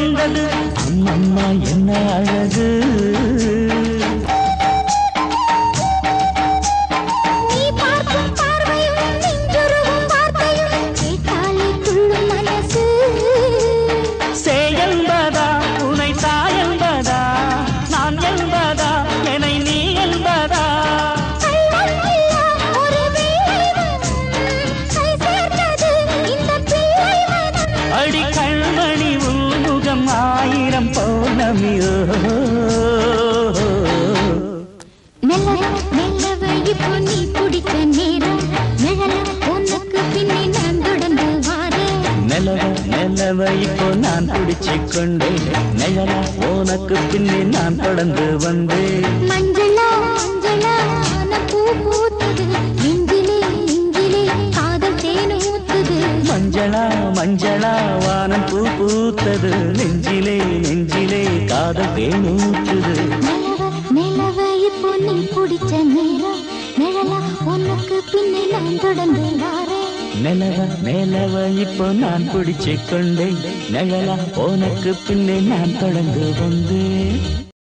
வந்தது அம்மம்மா என்ன அழகு அடி கண்மணி உன்முகம் ஆயிரம் பௌர்ணமியோ இப்போ நீ பிடிச்ச நேரம் உனக்கு பின்னே நான் தொடர்ந்து வாரேன் நிலவை இப்போ நான் பிடிச்சிக் கொண்டேன் நிழலா உனக்கு பின்னே நான் தொடர்ந்து வந்தேன் மஞ்சளா மஞ்சளா பூ பூத்தது நெஞ்சிலே நெஞ்சிலே காதல் தேன் ஊத்துது மஞ்சளா மஞ்சளா வானம் பூ பூத்தது நெஞ்சிலே நெஞ்சிலே காதல் தேன் ஊத்துது நிலவை இப்போ நீ பிடிச்ச நேரம் நிழலா உனக்கு பின்னே நான் தொடர்ந்து வாரேன் நிலவ இப்போ நான் பிடிச்சிக் கொண்டேன் நிழலா உனக்கு பின்னே நான் தொடர்ந்து வந்தேன்